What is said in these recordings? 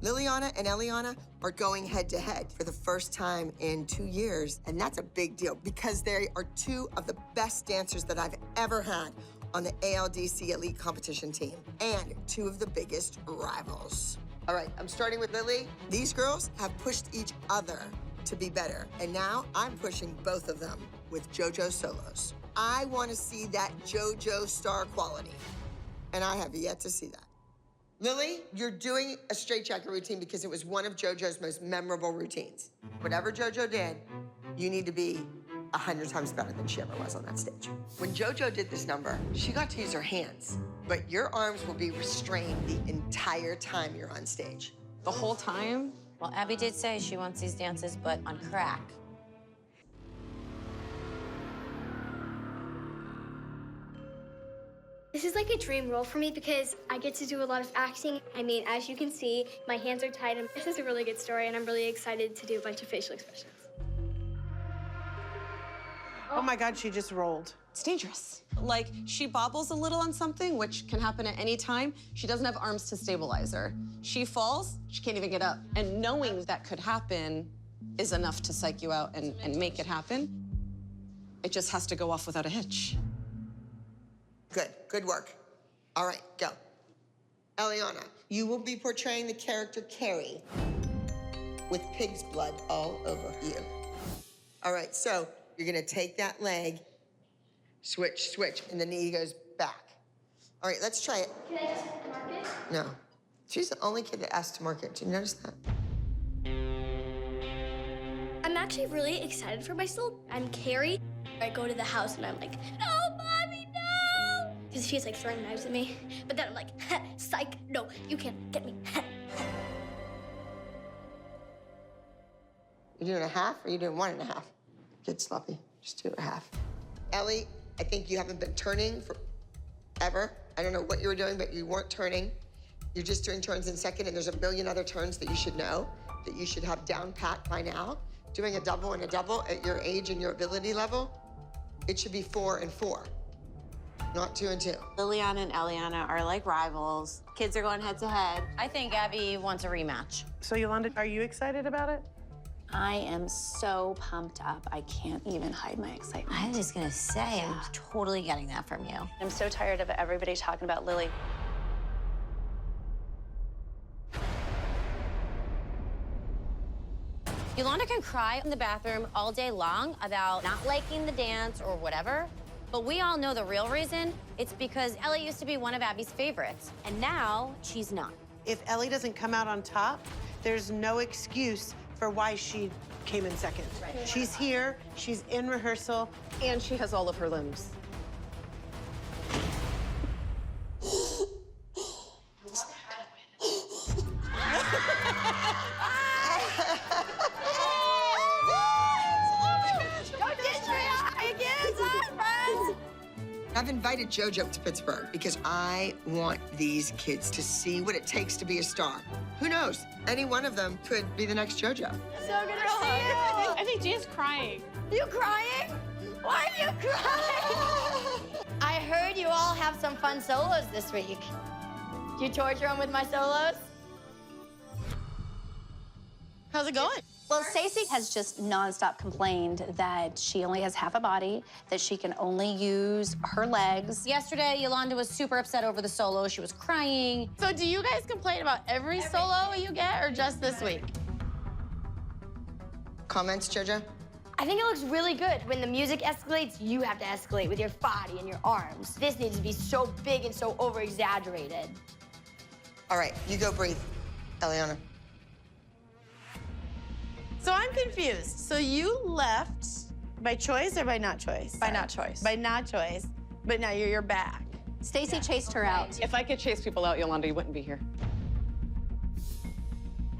Liliana and Elelliana are going head-to-head for the first time in 2 years, and that's a big deal because they are two of the best dancers that I've ever had on the ALDC Elite competition team, and two of the biggest rivals. All right, I'm starting with Lily. These girls have pushed each other to be better, and now I'm pushing both of them with Jojo solos. I want to see that Jojo star quality, and I have yet to see that. Lily, you're doing a straight jacket routine because it was one of Jojo's most memorable routines. Whatever Jojo did, you need to be 100 times better than she ever was on that stage. When Jojo did this number, she got to use her hands, but your arms will be restrained the entire time you're on stage. The whole time? Well, Abby did say she wants these dances, but on crack. This is like a dream role for me because I get to do a lot of acting. I mean, as you can see, my hands are tied, and this is a really good story, and I'm really excited to do a bunch of facial expressions. Oh my God, she just rolled. It's dangerous. Like, she bobbles a little on something, which can happen at any time. She doesn't have arms to stabilize her. She falls, she can't even get up. And knowing that could happen is enough to psych you out and make it happen. It just has to go off without a hitch. Good work. All right, go. Elelliana, you will be portraying the character Carrie with pig's blood all over you. All right, so you're gonna take that leg, switch, and the knee goes back. All right, let's try it. Can I just mark it? No. She's the only kid that asked to mark it. Did you notice that? I'm actually really excited for myself. I'm Carrie. I go to the house and I'm like, no, Mommy, no! Because she's like throwing knives at me. But then I'm like, psych, no, you can't get me. You doing a half or you doing 1.5? Get sloppy. Just do a half. Ellie, I think you haven't been turning forever. I don't know what you were doing, but you weren't turning. You're just doing turns in second, and there's a million other turns that you should know, that you should have down pat by now. Doing a double and a double at your age and your ability level, it should be 4 and 4, not 2 and 2. Liliana and Elelliana are like rivals. Kids are going head to head. I think Abby wants a rematch. So Yolanda, are you excited about it? I am so pumped up. I can't even hide my excitement. I was just gonna say, I'm totally getting that from you. I'm so tired of everybody talking about Lily. Yolanda can cry in the bathroom all day long about not liking the dance or whatever, but we all know the real reason. It's because Ellie used to be one of Abby's favorites, and now she's not. If Ellie doesn't come out on top, there's no excuse for why she came in second. Right. She's here, she's in rehearsal, And she has all of her limbs. I've invited Jojo to Pittsburgh because I want these kids to see what it takes to be a star. Who knows? Any one of them could be the next Jojo. So good to see you. I think Gia's crying. You crying? Why are you crying? I heard you all have some fun solos this week. You torture them with my solos? How's it going? Well, Stacey has just nonstop complained that she only has half a body, that she can only use her legs. Yesterday, Yolanda was super upset over the solo. She was crying. So do you guys complain about every solo you get or just this week? Comments, Jojo? I think it looks really good. When the music escalates, you have to escalate with your body and your arms. This needs to be so big and so over-exaggerated. All right, you go breathe, Elelliana. So I'm confused. So you left by choice or by not choice? By not choice. By not choice, but now you're back. Stacey chased her out. If I could chase people out, Yolanda, you wouldn't be here.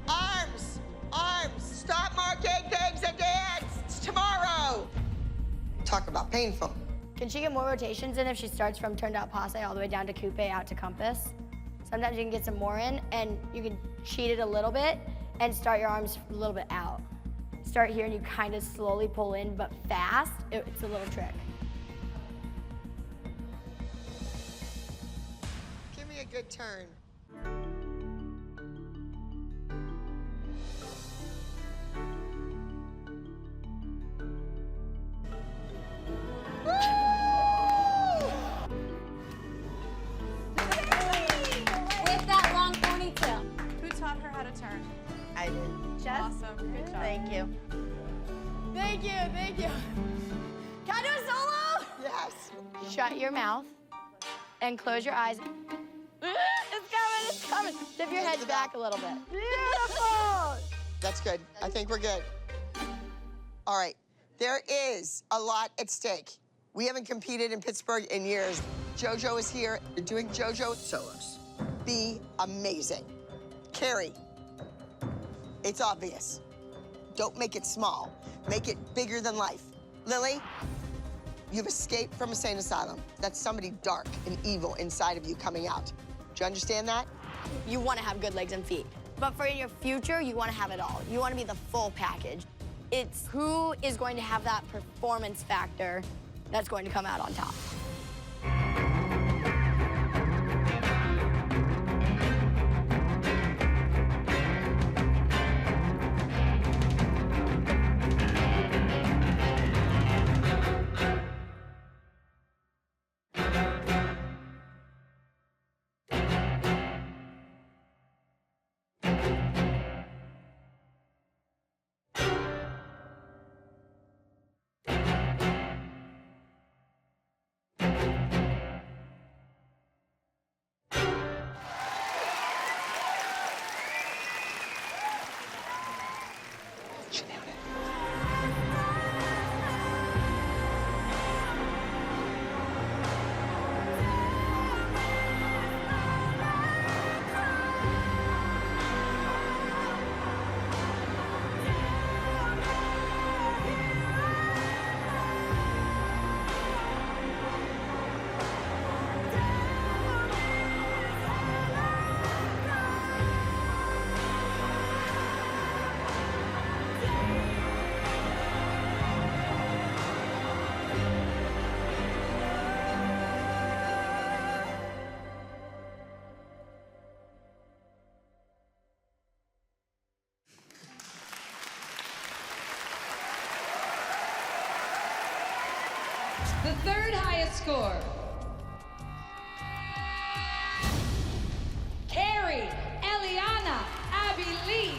Arms! Arms! Stop marking things and dance! It's tomorrow! Talk about painful. Can she get more rotations in if she starts from turned out passe all the way down to coupe out to compass? Sometimes you can get some more in, and you can cheat it a little bit and start your arms a little bit out. Start here and you kind of slowly pull in, but fast. It's a little trick. Give me a good turn. taught her how to turn. I did. Awesome. Good job. Thank you. Thank you, thank you. Can I do a solo? Yes. Shut your mouth and close your eyes. It's coming, it's coming. Tip your head back a little bit. Beautiful. That's good. I think we're good. All right. There is a lot at stake. We haven't competed in Pittsburgh in years. Jojo is here. You're doing Jojo solos. Be amazing. Carrie, it's obvious. Don't make it small. Make it bigger than life. Lily, you've escaped from a insane asylum. That's somebody dark and evil inside of you coming out. Do you understand that? You want to have good legs and feet. But for your future, you want to have it all. You want to be the full package. It's who is going to have that performance factor that's going to come out on top. The third highest score. Carrie, Elelliana, Abby Lee.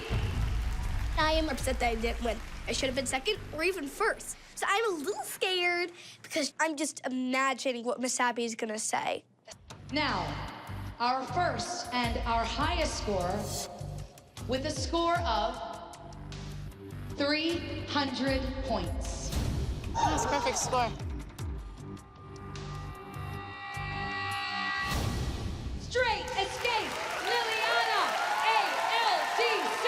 I am upset that I didn't win. I should have been second or even first. So I'm a little scared because I'm just imagining what Miss Abby is gonna say. Now, our first and our highest score with a score of 300 points. That's a perfect score. Straight escape, Elelliana, ALDC.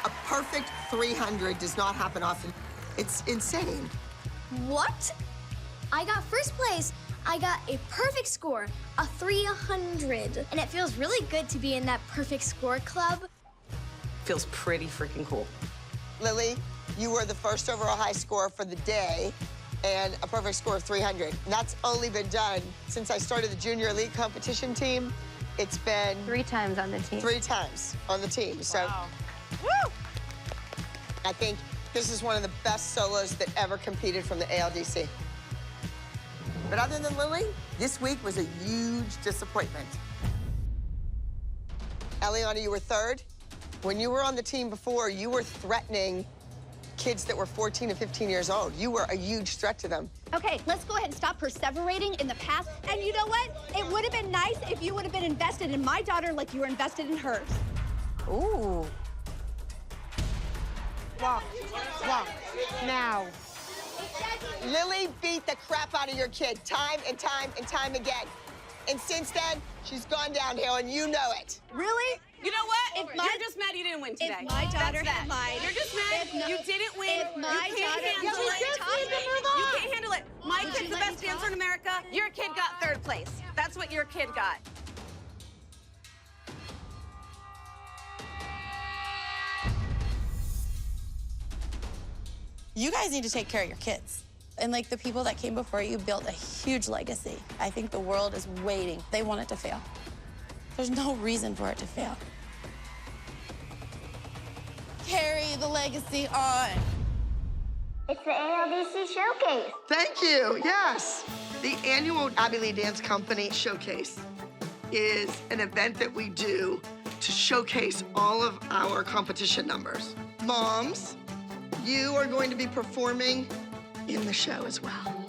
A perfect 300 does not happen often. It's insane. What? I got first place. I got a perfect score, a 300. And it feels really good to be in that perfect score club. Feels pretty freaking cool. Lily, you were the first overall high score for the day and a perfect score of 300. And that's only been done since I started the junior elite competition team. It's been 3 times on the team. 3 times on the team. So, Wow. woo! I think this is one of the best solos that ever competed from the ALDC. But other than Lily, this week was a huge disappointment. Elelliana, you were third. When you were on the team before, you were threatening kids that were 14 and 15 years old. You were a huge threat to them. Okay, let's go ahead and stop perseverating in the past. And you know what? It would have been nice if you would have been invested in my daughter like you were invested in hers. Ooh. Walk. Walk. Now. Lily beat the crap out of your kid time and time and time again. And since then, she's gone downhill, and you know it. Really? You know what? If my- You're just mad you didn't win today. If my daughter That's had that. lied. You're just mad If no- you didn't win. if my you can't daughter- handle Would you it. let me You can't handle it. My Would kid's you the let best me dancer talk? in America. Your kid got 3rd place. That's what your kid got. You guys need to take care of your kids. And like the people that came before you built a huge legacy. I think the world is waiting. They want it to fail. There's no reason for it to fail. Carry the legacy on. It's the ALDC Showcase. Thank you, yes. The annual Abby Lee Dance Company Showcase. is an event that we do to showcase all of our competition numbers. Moms, you are going to be performing in the show as well.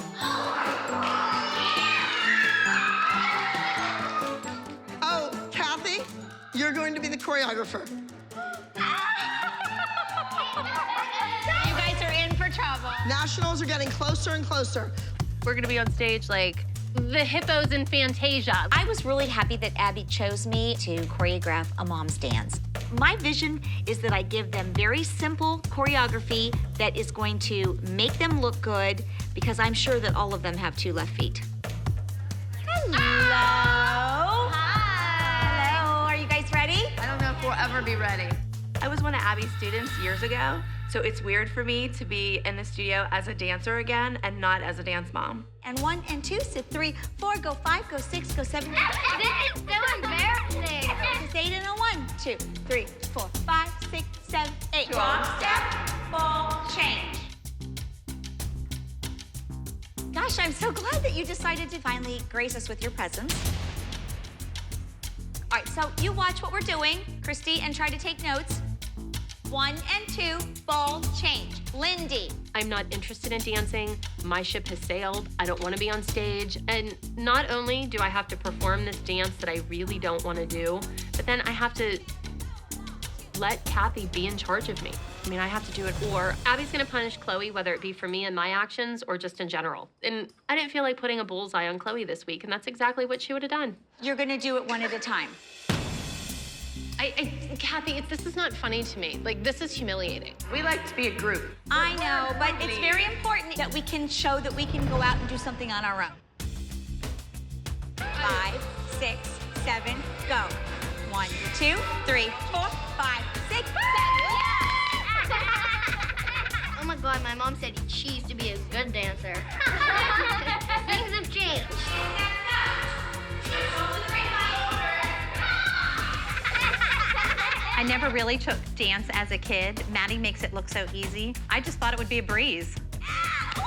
Oh, Kathy, you're going to be the choreographer. You guys are in for trouble. Nationals are getting closer and closer. We're gonna be on stage like the hippos in Fantasia. I was really happy that Abby chose me to choreograph a mom's dance. My vision is that I give them very simple choreography that is going to make them look good because I'm sure that all of them have 2 left feet. Hello. Hi. Hello. Are you guys ready? I don't know if we'll ever be ready. I was one of Abby's students years ago, so it's weird for me to be in the studio as a dancer again and not as a dance mom. And 1 and 2, sit 3, 4, go 5, go 6, go 7. This is so embarrassing. Just 8 and a 1, 2, 3, 4, 5, 6, 7, 8. Drop, step, ball, change. Gosh, I'm so glad that you decided to finally grace us with your presence. All right, so you watch what we're doing, Christy, and try to take notes. 1 and 2, ball, change. Lindy. I'm not interested in dancing. My ship has sailed. I don't want to be on stage. And not only do I have to perform this dance that I really don't want to do, but then I have to let Kathy be in charge of me. I mean, I have to do it, or Abby's gonna punish Chloe, whether it be for me and my actions or just in general. And I didn't feel like putting a bullseye on Chloe this week, and that's exactly what she would have done. You're gonna do it 1 at a time. Kathy, this is not funny to me. Like, this is humiliating. We like to be a group. I know, but it's very important that we can show that we can go out and do something on our own. 5, 6, 7, go. 1, 2, 3, 4, 5, 6, 7. Oh my God, my mom said she used to be a good dancer. Things have changed. I never really took dance as a kid. Maddie makes it look so easy. I just thought it would be a breeze. Oh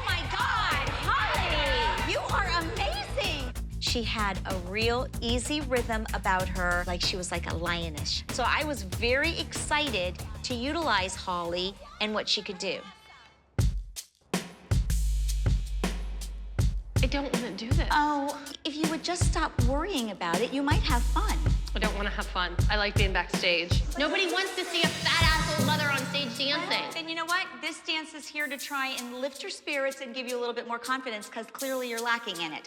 my God, Holly, you are amazing. She had a real easy rhythm about her, like she was like a lioness. So I was very excited to utilize Holly and what she could do. I don't want to do this. Oh, if you would just stop worrying about it, you might have fun. I don't want to have fun. I like being backstage. Nobody wants to see a fat-ass old mother on stage dancing. Then you know what? This dance is here to try and lift your spirits and give you a little bit more confidence, because clearly you're lacking in it.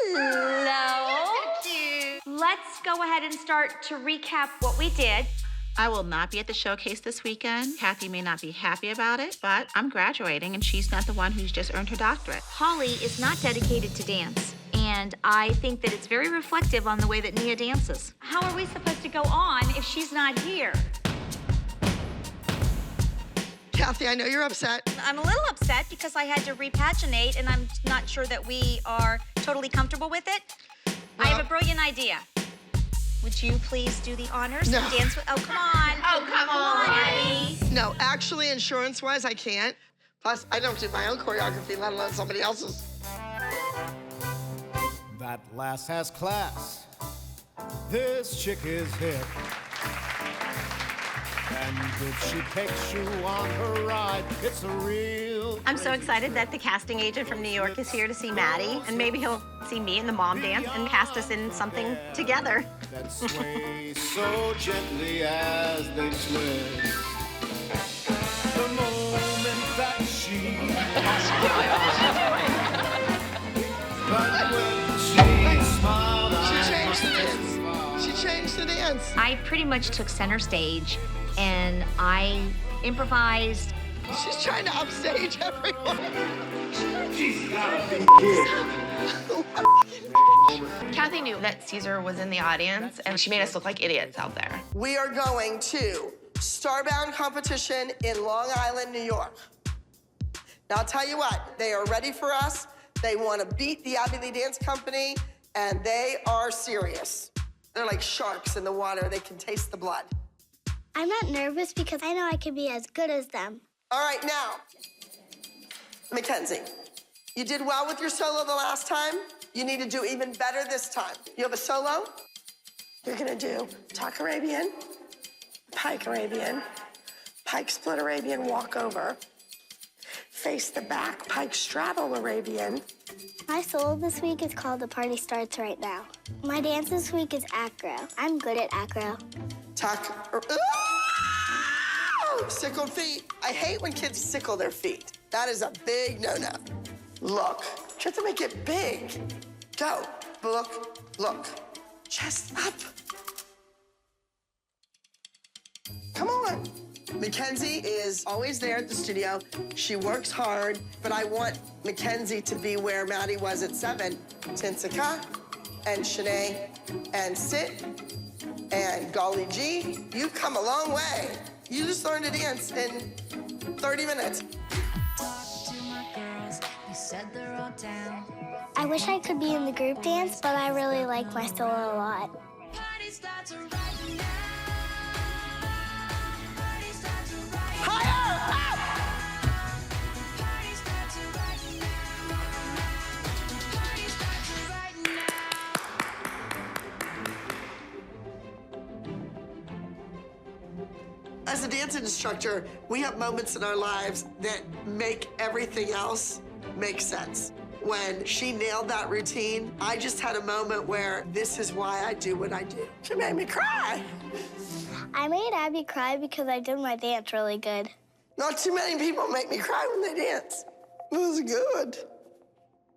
Hello. Let's go ahead and start to recap what we did. I will not be at the showcase this weekend. Kathy may not be happy about it, but I'm graduating and she's not the one who's just earned her doctorate. Holly is not dedicated to dance, and I think that it's very reflective on the way that Nia dances. How are we supposed to go on if she's not here? Kathy, I know you're upset. I'm a little upset because I had to repaginate, and I'm not sure that we are totally comfortable with it. I have a brilliant idea. Would you please do the honors and dance with? Oh, come on. Oh, come on, Abby. No, actually, insurance-wise, I can't. Plus, I don't do my own choreography, let alone somebody else's. That lass has class. This chick is hip. And if she takes you on her ride, it's a real... I'm so excited that the casting agent from New York is here to see Maddie, and maybe he'll see me in the mom dance and cast us in something together. That sway so gently as they twist. The moment that she... But when she smiled, She changed the dance. She changed the dance. I pretty much took center stage, and I improvised. She's trying to upstage everyone. She's gotta be Kathy knew that Caesar was in the audience, and she made us look like idiots out there. We are going to Starbound competition in Long Island, New York. Now, I'll tell you what, they are ready for us. They want to beat the Abbey Lee Dance Company, and they are serious. They're like sharks in the water. They can taste the blood. I'm not nervous because I know I can be as good as them. All right, now, Mackenzie, You did well with your solo the last time. You need to do even better this time. You have a solo? You're gonna do tuck Arabian, pike Arabian, pike split Arabian, walk over, face the back, pike straddle Arabian. My solo this week is called The Party Starts Right Now. My dance this week is acro. I'm good at acro. Tuck, sickled feet. I hate when kids sickle their feet. That is a big no-no. Look, you have to make it big. Go, look. Chest up. Come on. Mackenzie is always there at the studio. She works hard, but I want Mackenzie to be where Maddie was at 7. Tinsika and Shanae and Sit and Golly G. You've come a long way. You just learned to dance in 30 minutes. I wish I could be in the group dance, but I really like my solo a lot. As a dance instructor, we have moments in our lives that make everything else make sense. When she nailed that routine, I just had a moment where this is why I do what I do. She made me cry. I made Abby cry because I did my dance really good. Not too many people make me cry when they dance. It was good.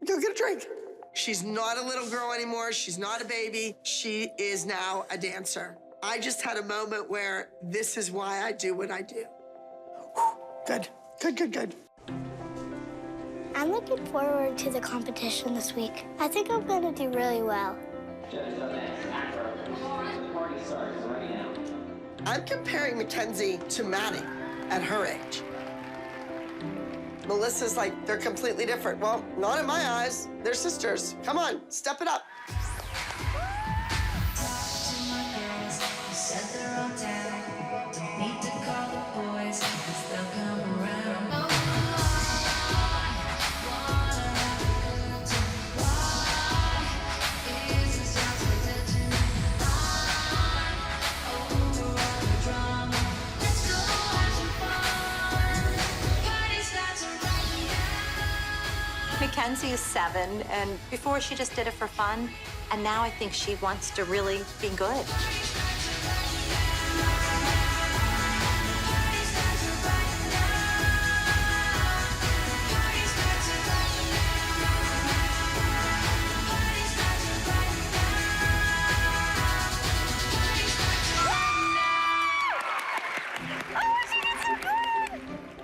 Go get a drink. She's not a little girl anymore. She's not a baby. She is now a dancer. I just had a moment where this is why I do what I do. Good. I'm looking forward to the competition this week. I think I'm gonna do really well. I'm comparing Mackenzie to Maddie at her age. Melissa's like, they're completely different. Well, not in my eyes. They're sisters. Come on, step it up. Mackenzie is 7, and before she just did it for fun, and now I think she wants to really be good.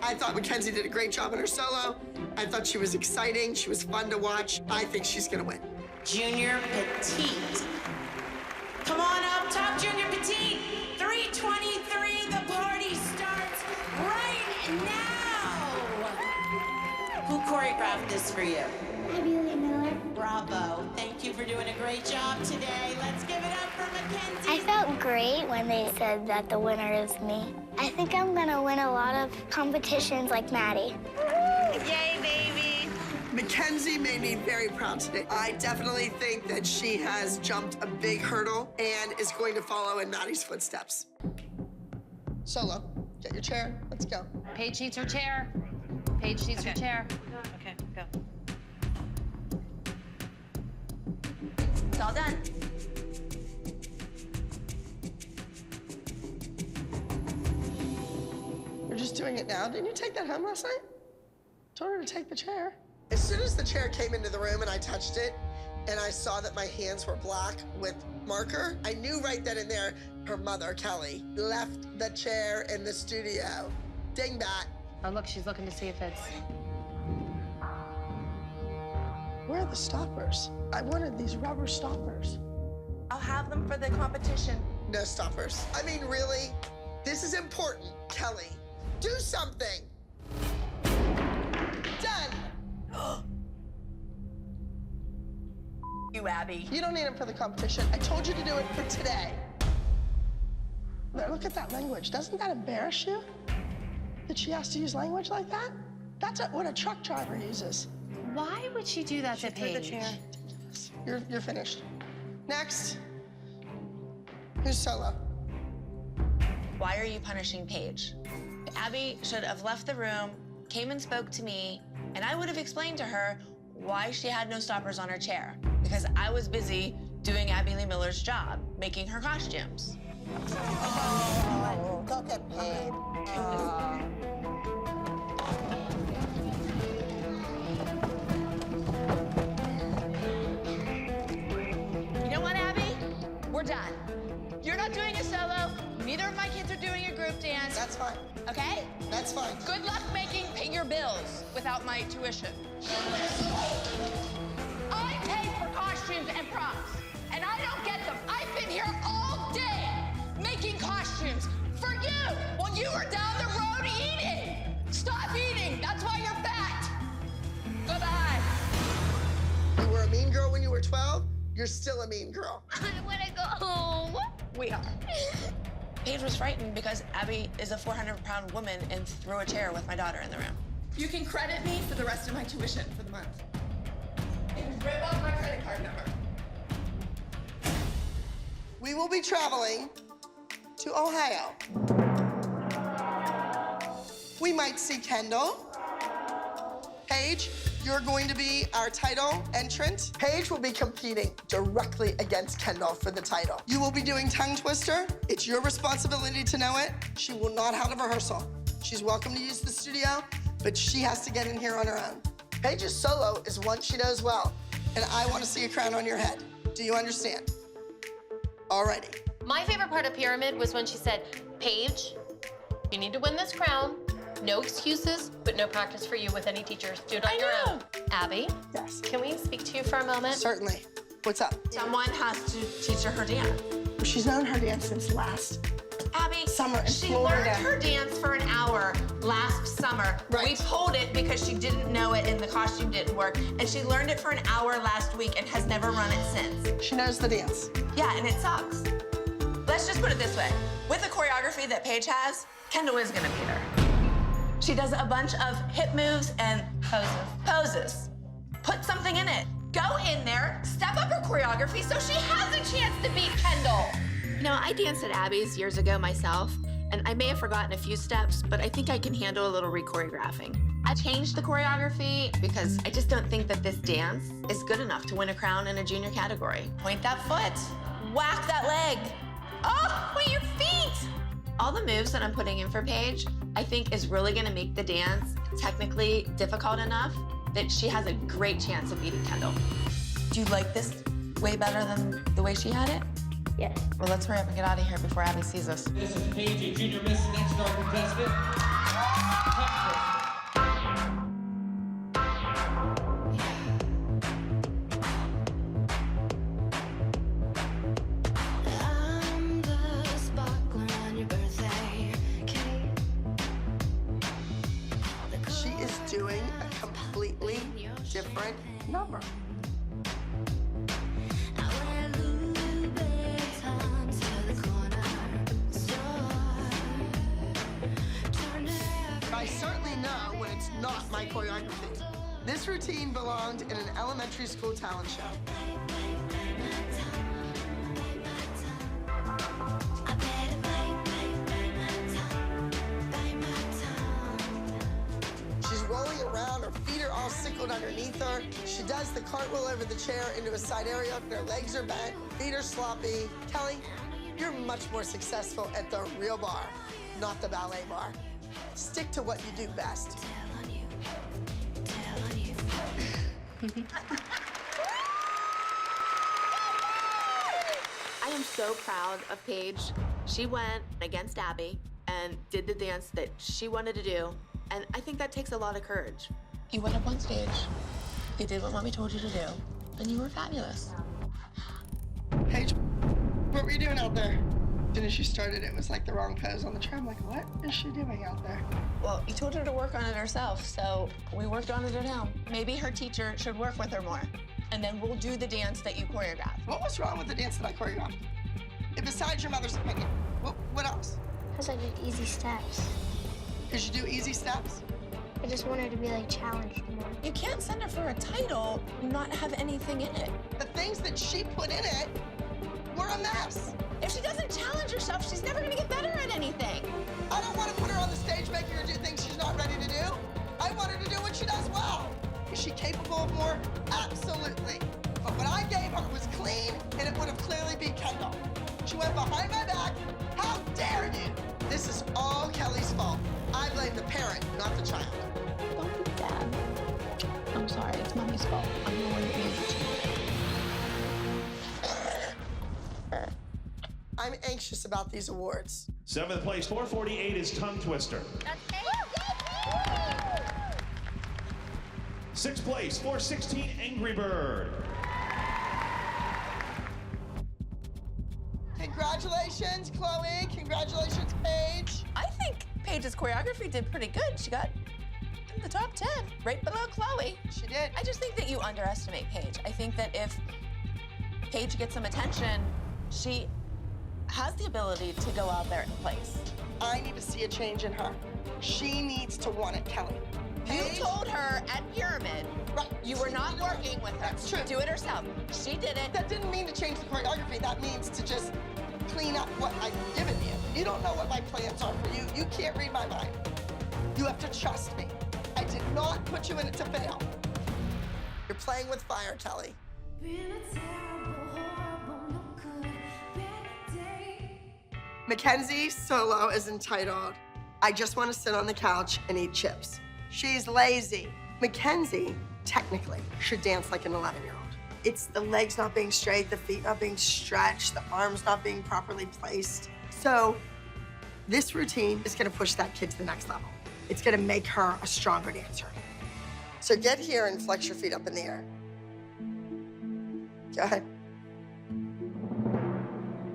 I thought Mackenzie did a great job in her solo. I thought she was exciting. She was fun to watch. I think she's gonna win. Junior Petite. Come on up, top junior petite. 3:23, the party starts right now. Who choreographed this for you? Bravo. Thank you for doing a great job today. Let's give it up for Mackenzie. I felt great when they said that the winner is me. I think I'm gonna win a lot of competitions like Maddie. Yay, baby! Mackenzie made me very proud today. I definitely think that she has jumped a big hurdle and is going to follow in Maddie's footsteps. Solo, get your chair. Let's go. Paige needs her chair. Paige needs her chair. Okay, go. It's all done. You're just doing it now? Didn't you take that home last night? Told her to take the chair. As soon as the chair came into the room and I touched it, and I saw that my hands were black with marker, I knew right then and there her mother, Kelly, left the chair in the studio. Dingbat. Oh, look, she's looking to see if it's... Where are the stoppers? I wanted these rubber stoppers. I'll have them for the competition. No stoppers. I mean, really? This is important, Kelly. Do something. Done. You, Abby. You don't need them for the competition. I told you to do it for today. There, look at that language. Doesn't that embarrass you? That she has to use language like that? That's what a truck driver uses. Why would she do that to threw the Paige? chair. You're finished. Next. Who's solo? Why are you punishing Paige? Abby should have left the room, came and spoke to me, and I would have explained to her why she had no stoppers on her chair. Because I was busy doing Abby Lee Miller's job, making her costumes. Oh, go get paid. You know what, Abby? We're done. You're not doing a solo. Neither of my kids are doing a group dance. That's fine. Okay? That's fine. Good luck paying your bills without my tuition. I pay for costumes and props, and I don't get them. I've been here all day making costumes for you while you were down the road eating. Stop eating. That's why you're fat. Goodbye. You were a mean girl when you were 12. You're still a mean girl. I want to go home. We are. Paige was frightened because Abby is a 400-pound woman and threw a chair with my daughter in the room. You can credit me for the rest of my tuition for the month. And rip off my credit card number. We will be traveling to Ohio. We might see Kendall. Paige, you're going to be our title entrant. Paige will be competing directly against Kendall for the title. You will be doing tongue twister. It's your responsibility to know it. She will not have a rehearsal. She's welcome to use the studio, but she has to get in here on her own. Paige's solo is one she does well, and I want to see a crown on your head. Do you understand? Alrighty. My favorite part of Pyramid was when she said, Paige, you need to win this crown. No excuses, but no practice for you with any teachers. Do it on your own. Abby? Yes. Can we speak to you for a moment? Certainly. What's up? Someone has to teach her dance. She's known her dance since last Abby, summer in she Florida. learned her dance for an hour last summer. Right. We pulled it because she didn't know it and the costume didn't work. And she learned it for an hour last week and has never run it since. She knows the dance. Yeah, and it sucks. Let's just put it this way. With the choreography that Paige has, Kendall is gonna beat her. She does a bunch of hip moves and poses. Put something in it. Go in there, step up her choreography so she has a chance to beat Kendall. You know, I danced at Abby's years ago myself, and I may have forgotten a few steps, but I think I can handle a little re-choreographing. I changed the choreography because I just don't think that this dance is good enough to win a crown in a junior category. Point that foot, whack that leg. Oh, with your feet! All the moves that I'm putting in for Paige, I think is really gonna make the dance technically difficult enough that she has a great chance of beating Kendall. Do you like this way better than the way she had it? Yes. Well, let's hurry up and get out of here before Abby sees us. This is Paige, a junior Miss Next Star contestant. She is doing a completely different number. I certainly know when it's not my choreography. This routine belonged in an elementary school talent show. She's rolling around, her feet are all sickled underneath her. She does the cartwheel over the chair into a side area, her legs are bent, feet are sloppy. Kelly, you're much more successful at the real bar, not the ballet bar. Stick to what you do best. I am so proud of Paige. She went against Abby and did the dance that she wanted to do, and I think that takes a lot of courage. You went up on stage, you did what Mommy told you to do, and you were fabulous. Paige, what were you doing out there? As soon as she started, it was like the wrong pose on the chair. I'm like, what is she doing out there? Well, you told her to work on it herself, so we worked on it at home. Maybe her teacher should work with her more, and then we'll do the dance that you choreographed. What was wrong with the dance that I choreographed? And besides your mother's opinion, what else? Because I did easy steps. Did you do easy steps? I just wanted to be like challenged more. You can't send her for a title and not have anything in it. The things that she put in it were a mess. If she doesn't challenge herself, she's never gonna get better at anything. I don't want to put her on the stage making her do things she's not ready to do. I want her to do what she does well. Is she capable of more? Absolutely. But what I gave her was clean, and it would have clearly been Kendall. She went behind my back. How dare you? This is all Kelly's fault. I blame the parent, not the child. Don't be bad. I'm sorry, it's Mommy's fault. I'm the one that made you change. I'm anxious about these awards. 7th place, 448 is Tongue Twister. 6th place, 416, Angry Bird. Congratulations, Chloe. Congratulations, Paige. I think Paige's choreography did pretty good. She got in the top 10, right below Chloe. She did. I just think that you underestimate Paige. I think that if Paige gets some attention, she has the ability to go out there and place. I need to see a change in her. She needs to want it, Kelly. You told her at Pyramid you were not working with her. That's true. Do it herself. She did it. That didn't mean to change the choreography. That means to just clean up what I've given you. You don't know what my plans are for you. You can't read my mind. You have to trust me. I did not put you in it to fail. You're playing with fire, Kelly. Mackenzie's solo is entitled, I Just Want to Sit on the Couch and Eat Chips. She's lazy. Mackenzie, technically, should dance like an 11-year-old. It's the legs not being straight, the feet not being stretched, the arms not being properly placed. So this routine is gonna push that kid to the next level. It's gonna make her a stronger dancer. So get here and flex your feet up in the air. Go ahead.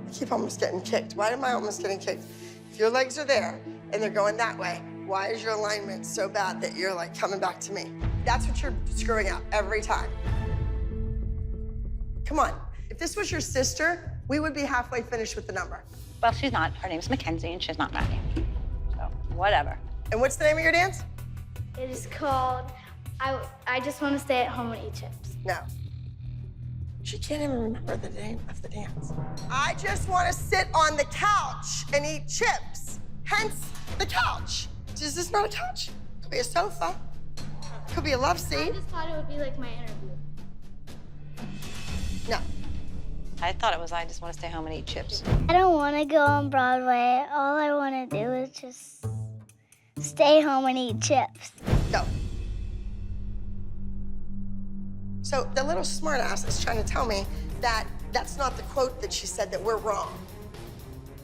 I keep almost getting kicked. Why am I almost getting kicked? If your legs are there and they're going that way, why is your alignment so bad that you're like coming back to me? That's what you're screwing up every time. Come on. If this was your sister, we would be halfway finished with the number. Well, she's not. Her name's Mackenzie, and she's not Maddie. So, whatever. And what's the name of your dance? It is called I Just Want to Stay at Home and Eat Chips. No. She can't even remember the name of the dance. I just want to sit on the couch and eat chips. Hence, the couch. Is this not a couch? Could be a sofa. Could be a love seat. I just thought it would be like my interview. No. I thought it was I Just Want to Stay Home and Eat Chips. I don't want to go on Broadway. All I want to do is just stay home and eat chips. Go. So the little smartass is trying to tell me that that's not the quote that she said, that we're wrong.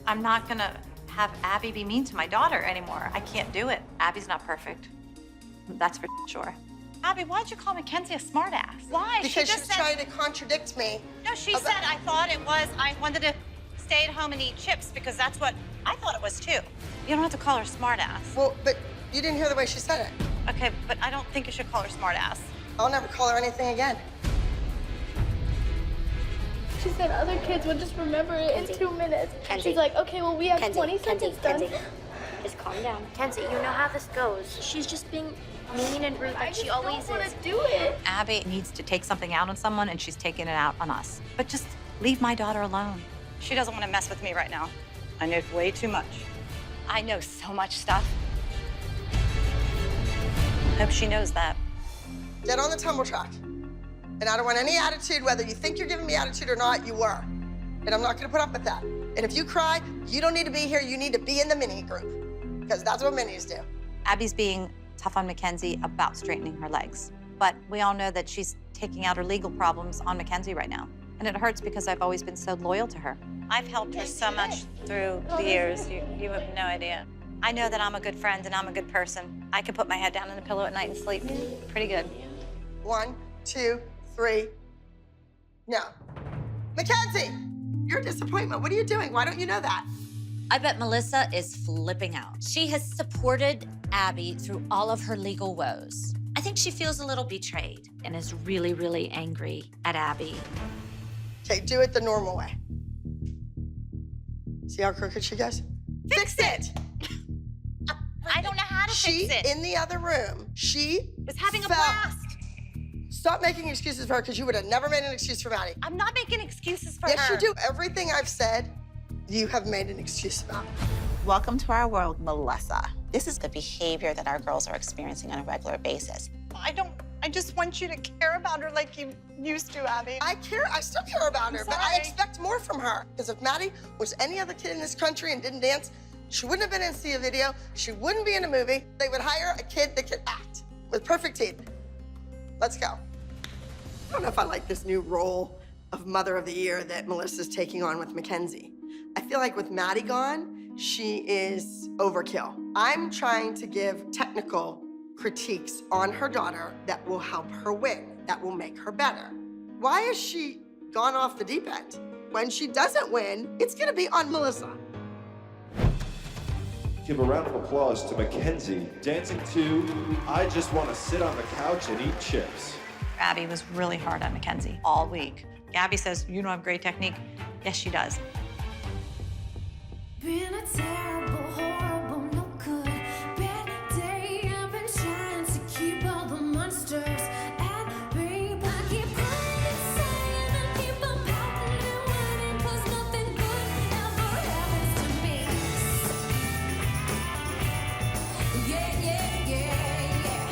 I'm not gonna have Abby be mean to my daughter anymore. I can't do it. Abby's not perfect. That's for sure. Abby, why'd you call Mackenzie a smartass? Why? Because she was trying to contradict me. No, she said I thought it was, I wanted to stay at home and eat chips because that's what I thought it was too. You don't have to call her smartass. Well, but you didn't hear the way she said it. Okay, but I don't think you should call her smartass. I'll never call her anything again. She said other kids would just remember it in 2 minutes. She's like, okay, well, we have 20 seconds done. Just calm down. Kenzie, you know how this goes. She's just being mean and rude like she always is. I just don't want to do it. Abby needs to take something out on someone, and she's taking it out on us. But just leave my daughter alone. She doesn't want to mess with me right now. I know way too much. I know so much stuff. Hope she knows that. Get on the tumble track. And I don't want any attitude, whether you think you're giving me attitude or not, you were. And I'm not gonna put up with that. And if you cry, you don't need to be here, you need to be in the mini group. Because that's what minis do. Abby's being tough on Mackenzie about straightening her legs. But we all know that she's taking out her legal problems on Mackenzie right now. And it hurts because I've always been so loyal to her. I've helped her so much through the years. You have no idea. I know that I'm a good friend and I'm a good person. I can put my head down on the pillow at night and sleep pretty good. 1, 2, 3. No. Mackenzie, you're a disappointment. What are you doing? Why don't you know that? I bet Melissa is flipping out. She has supported Abby through all of her legal woes. I think she feels a little betrayed and is really, really angry at Abby. Okay, do it the normal way. See how crooked she goes? Fix it! I don't know how to fix it. In the other room, she was having a Fell. blast. Stop making excuses for her, because you would have never made an excuse for Maddie. I'm not making excuses for Yes, her. you do. Everything I've said, you have made an excuse about. Welcome to our world, Melissa. This is the behavior that our girls are experiencing on a regular basis. I just want you to care about her like you used to, Abby. I care. I still care about her, but I expect more from her. Because if Maddie was any other kid in this country and didn't dance, she wouldn't have been in a video. She wouldn't be in a movie. They would hire a kid that could act with perfect teeth. Let's go. I don't know if I like this new role of Mother of the Year that Melissa's taking on with Mackenzie. I feel like with Maddie gone, she is overkill. I'm trying to give technical critiques on her daughter that will help her win, that will make her better. Why has she gone off the deep end? When she doesn't win, it's gonna be on Melissa. Give a round of applause to Mackenzie, dancing to I Just Want to Sit on the Couch and Eat Chips. Abby was really hard on Mackenzie all week. Abby says, you don't have great technique. Yes, she does. Been a terrible, horrible, no good, bad day. I've been trying to keep all the monsters at bay. I keep crying and saying and keep on pouting and whining, 'cause nothing good ever happens to me. Yeah, yeah, yeah, yeah.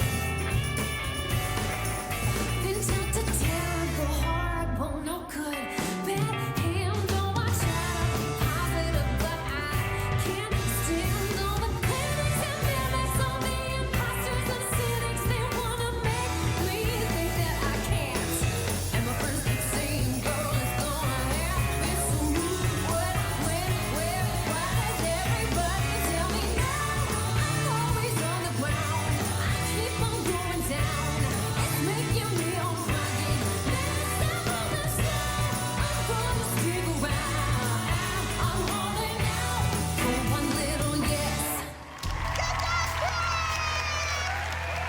Been taught to terrible, horrible, no good, bad him. Though I try to be positive, but I can't stand all the clinics and mimics, all the imposters and cynics. They wanna make me think that I can't. And my friends keep saying, girl, it's gonna happen. So who, what, when, where, why does everybody tell me now? I'm always on the ground. I keep on going down. It's making me all groggy. Next time on the show, I'm gonna stick around. I'm holding out for one little yes.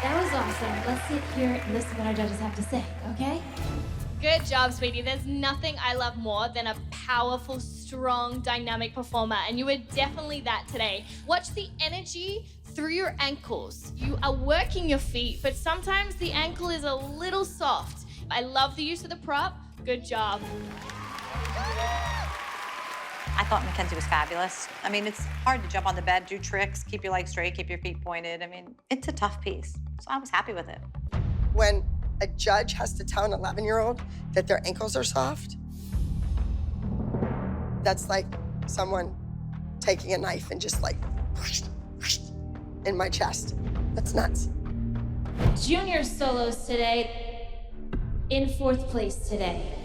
That was awesome. Let's sit here and listen to what our judges have to say, okay? Good job, sweetie. There's nothing I love more than a powerful, strong, dynamic performer, and you were definitely that today. Watch the energy through your ankles. You are working your feet, but sometimes the ankle is a little soft. I love the use of the prop. Good job. I thought Mackenzie was fabulous. I mean, it's hard to jump on the bed, do tricks, keep your legs straight, keep your feet pointed. I mean, it's a tough piece. So I was happy with it. When a judge has to tell an 11-year-old that their ankles are soft, that's like someone taking a knife and just like whoosh, whoosh, in my chest. That's nuts. Junior solos today, in 4th place today.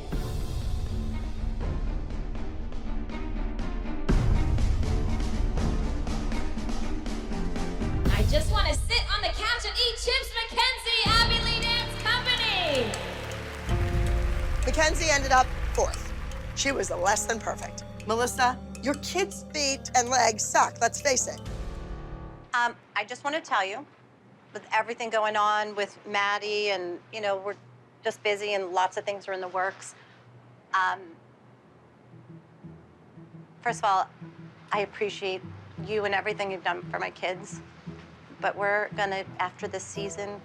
I just want to sit on the couch and eat chips, Mackenzie, Abby Lee Dance Company. Mackenzie ended up 4th. She was less than perfect. Melissa, your kids' feet and legs suck, let's face it. I just want to tell you, with everything going on with Maddie and, you know, we're just busy and lots of things are in the works. First of all, I appreciate you and everything you've done for my kids. But we're gonna, after this season,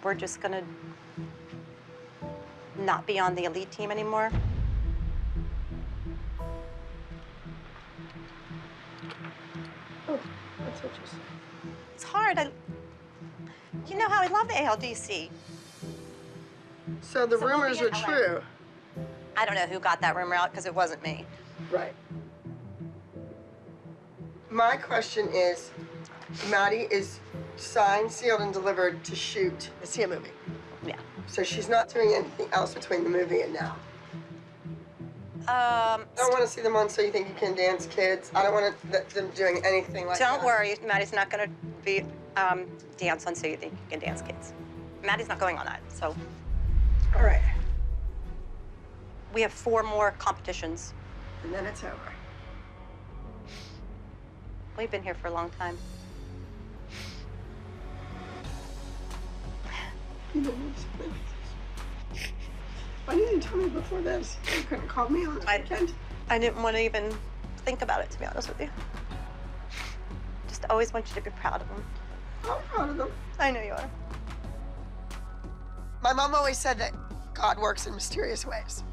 we're just gonna not be on the elite team anymore. Oh, that's what you said. It's hard. You know how I love ALDC. So the rumors are true. I don't know who got that rumor out because it wasn't me. Right. My question is, Maddie is signed, sealed, and delivered to shoot a Sia movie. Yeah. So she's not doing anything else between the movie and now. I don't want to see them on So You Think You Can Dance Kids. I don't want them doing anything like that. Don't worry, Maddie's not gonna be dance on So You Think You Can Dance Kids. Maddie's not going on that, so. All right. We have 4 more competitions. And then it's over. We've been here for a long time. You don't want to say this. Why didn't you tell me before this? You couldn't call me on the weekend. I didn't want to even think about it, to be honest with you. Just always want you to be proud of them. I'm proud of them. I know you are. My mom always said that God works in mysterious ways.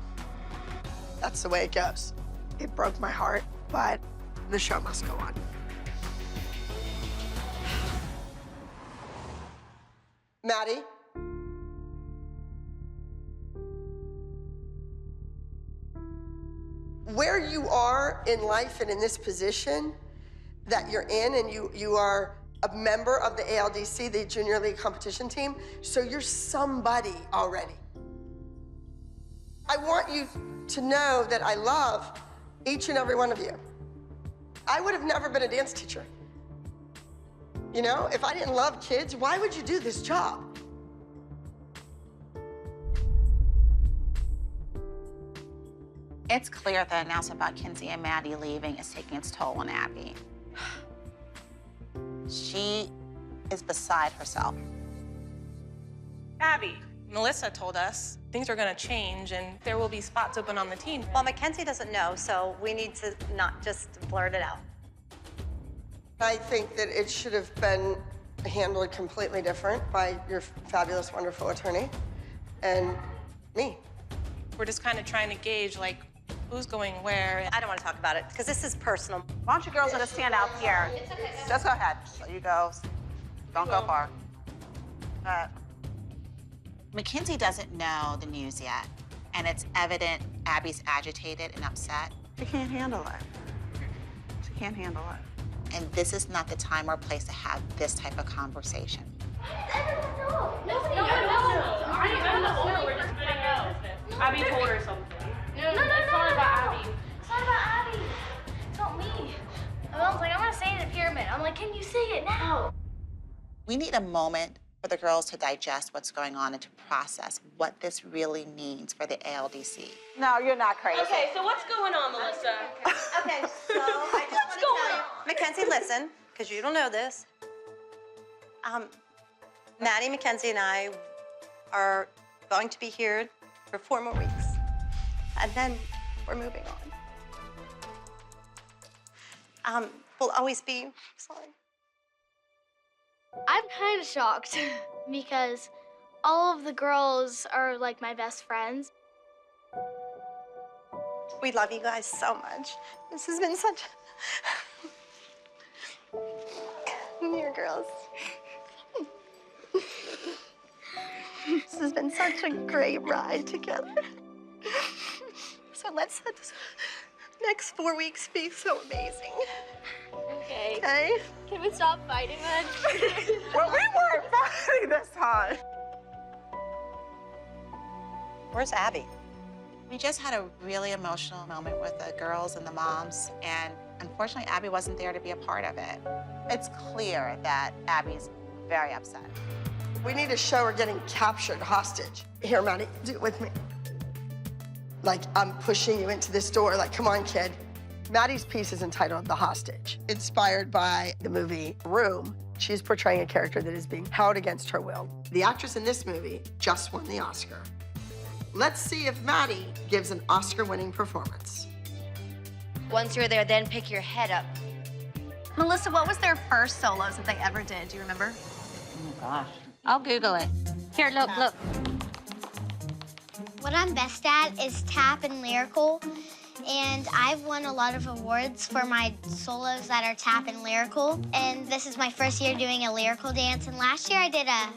That's the way it goes. It broke my heart, but the show must go on. Maddie? Where you are in life and in this position that you're in, and you are a member of the ALDC, the Junior League competition team, so you're somebody already. I want you to know that I love each and every one of you. I would have never been a dance teacher. You know, if I didn't love kids, why would you do this job? It's clear the announcement about Kenzie and Maddie leaving is taking its toll on Abby. She is beside herself. Abby, Melissa told us things are gonna change and there will be spots open on the team. Well, Mackenzie doesn't know, so we need to not just blurt it out. I think that it should have been handled completely different by your fabulous, wonderful attorney and me. We're just kind of trying to gauge, like, who's going where. I don't want to talk about it because this is personal. Why don't you girls just stand out here? Just go ahead. So you go. Don't go far. Mackenzie doesn't know the news yet, and it's evident Abby's agitated and upset. She can't handle it. She can't handle it. And this is not the time or place to have this type of conversation. Abby told her something. No, it's not about Abby. It's not about Abby. It's not me. My mom's like, I'm gonna say the pyramid. I'm like, can you say it now? We need a moment for the girls to digest what's going on and to process what this really means for the ALDC. No, you're not crazy. Okay, so what's going on, Melissa? Okay, so I just want to tell you, Mackenzie, listen, because you don't know this. Maddie, Mackenzie, and I are going to be here for 4 more weeks. And then we're moving on. We'll always be, sorry. I'm kind of shocked because all of the girls are like my best friends. We love you guys so much. This has been such Here, girls. This has been such a great ride together. So let's let this next 4 weeks be so amazing. Okay. Okay? Can we stop fighting then? Well, we weren't fighting this time. Where's Abby? We just had a really emotional moment with the girls and the moms, and unfortunately, Abby wasn't there to be a part of it. It's clear that Abby's very upset. We need to show her getting captured hostage. Here, Maddie, do it with me. Like, I'm pushing you into this door, like, come on, kid. Maddie's piece is entitled The Hostage. Inspired by the movie Room, she's portraying a character that is being held against her will. The actress in this movie just won the Oscar. Let's see if Maddie gives an Oscar-winning performance. Once you're there, then pick your head up. Melissa, what was their first solos that they ever did? Do you remember? Oh, gosh. I'll Google it. Here, look. What I'm best at is tap and lyrical, and I've won a lot of awards for my solos that are tap and lyrical. And this is my first year doing a lyrical dance, and last year I did a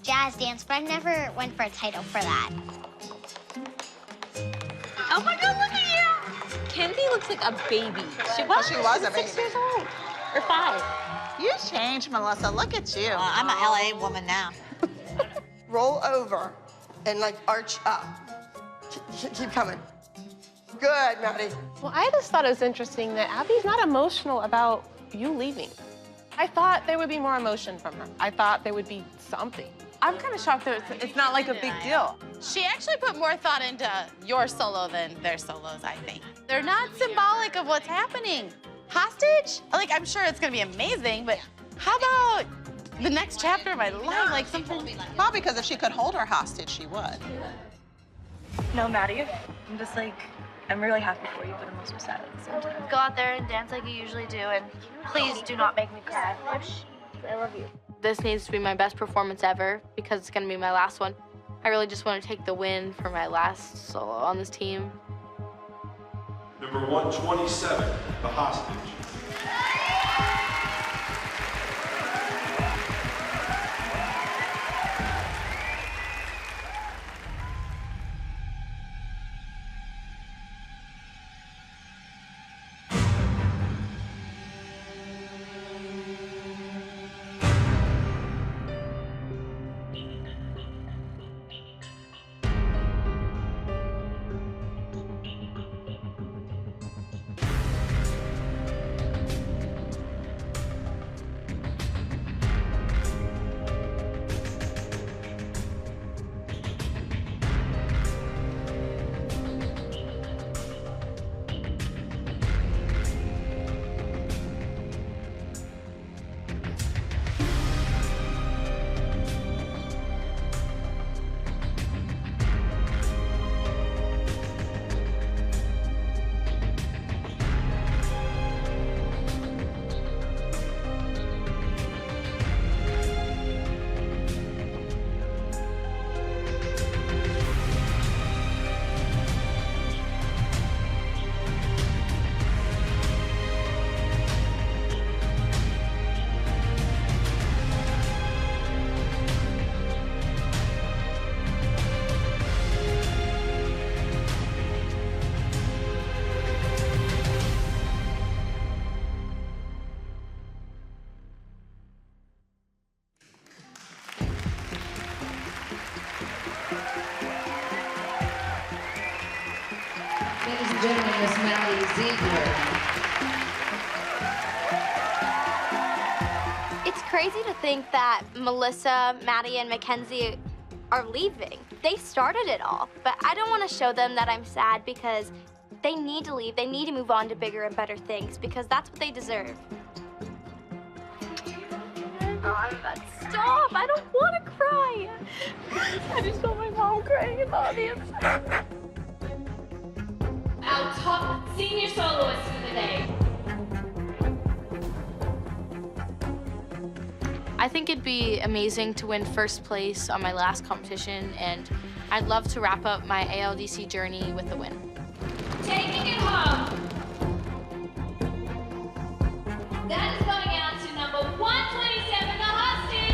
jazz dance, but I never went for a title for that. Oh my God, look at you! Kenzie looks like a baby. She was a baby. 6 years old. Or 5. You changed, Melissa. Look at you. I'm an LA woman now. Roll over and, like, arch up. Keep coming. Good, Maddie. Well, I just thought it was interesting that Abby's not emotional about you leaving. I thought there would be more emotion from her. I thought there would be something. I'm kind of shocked that it's not like a big deal. She actually put more thought into your solo than their solos, I think. They're not symbolic of what's happening. Hostage? Like, I'm sure it's gonna be amazing, but how about the next chapter of my life? Like something. Probably because if she could hold her hostage, she would. No, Maddie, I'm just like, I'm really happy for you, but I'm also sad at the same time. Go out there and dance like you usually do, and please do not make me cry. I love you. This needs to be my best performance ever because it's gonna be my last one. I really just want to take the win for my last solo on this team. Number 127, the hostage. Ladies and gentlemen, Miss Maddie Ziegler. It's crazy to think that Melissa, Maddie, and Mackenzie are leaving. They started it all, but I don't want to show them that I'm sad because they need to leave. They need to move on to bigger and better things because that's what they deserve. Stop! I don't want to cry. I just saw my mom crying in the audience. Our top senior soloist for the day. I think it'd be amazing to win first place on my last competition, and I'd love to wrap up my ALDC journey with a win. Taking it home. That is going out to number 127, the hostage.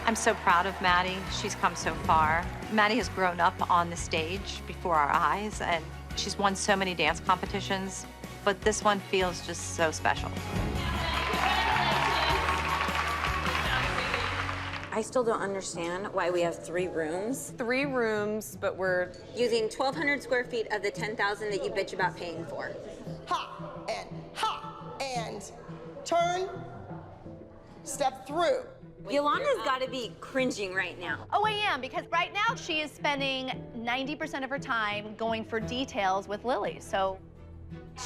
I'm so proud of Maddie. She's come so far. Maddie has grown up on the stage before our eyes, and she's won so many dance competitions, but this one feels just so special. I still don't understand why we have 3 rooms. 3 rooms, but we're using 1,200 square feet of the 10,000 that you bitch about paying for. Ha, and turn, step through. Yolanda's got to be cringing right now. Oh, I am, because right now she is spending 90% of her time going for details with Lily, so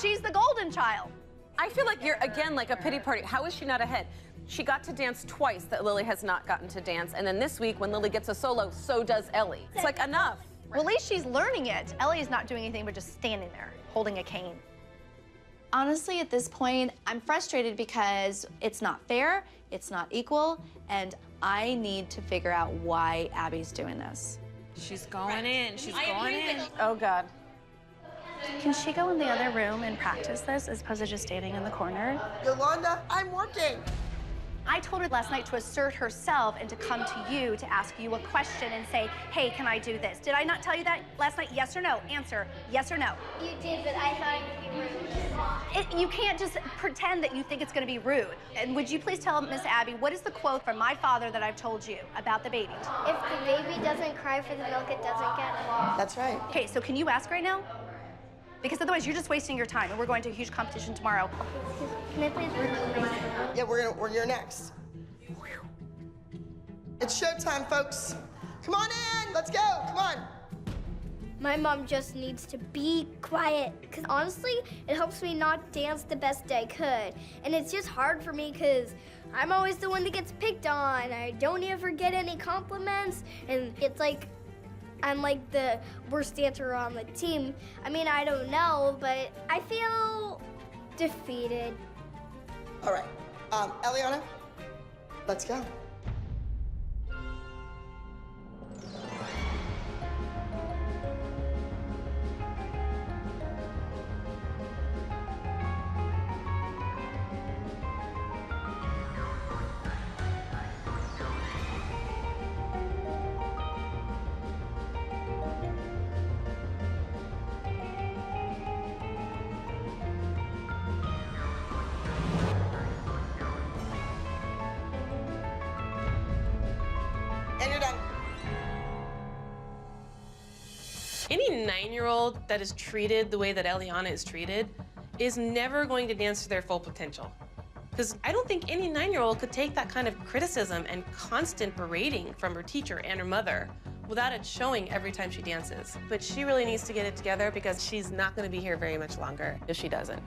she's the golden child. I feel like you're, again, like a pity party. How is she not ahead? She got to dance twice that Lily has not gotten to dance, and then this week when Lily gets a solo, so does Ellie. It's like, enough. Well, at least she's learning it. Ellie is not doing anything but just standing there, holding a cane. Honestly, at this point, I'm frustrated because it's not fair, it's not equal, and I need to figure out why Abby's doing this. She's going in. She's going in. Oh, God. Can she go in the other room and practice this as opposed to just standing in the corner? Yolanda, I'm working. I told her last night to assert herself and to come to you to ask you a question and say, hey, can I do this? Did I not tell you that last night? Yes or no? Answer, yes or no. You did, but I thought it would be rude. You can't just pretend that you think it's going to be rude. And would you please tell Miss Abby, what is the quote from my father that I've told you about the baby? If the baby doesn't cry for the milk, it doesn't get it. That's right. Okay, so can you ask right now? Because otherwise you're just wasting your time, and we're going to a huge competition tomorrow. Can I please work my Yeah, you're next. It's showtime, folks. Come on in, let's go, come on. My mom just needs to be quiet, because honestly, it helps me not dance the best I could. And it's just hard for me because I'm always the one that gets picked on. I don't ever get any compliments, and it's like I'm like the worst dancer on the team. I mean, I don't know, but I feel defeated. All right. Elelliana, let's go. And you're done. Any 9-year-old that is treated the way that Elelliana is treated is never going to dance to their full potential. Because I don't think any 9-year-old could take that kind of criticism and constant berating from her teacher and her mother without it showing every time she dances. But she really needs to get it together because she's not going to be here very much longer if she doesn't.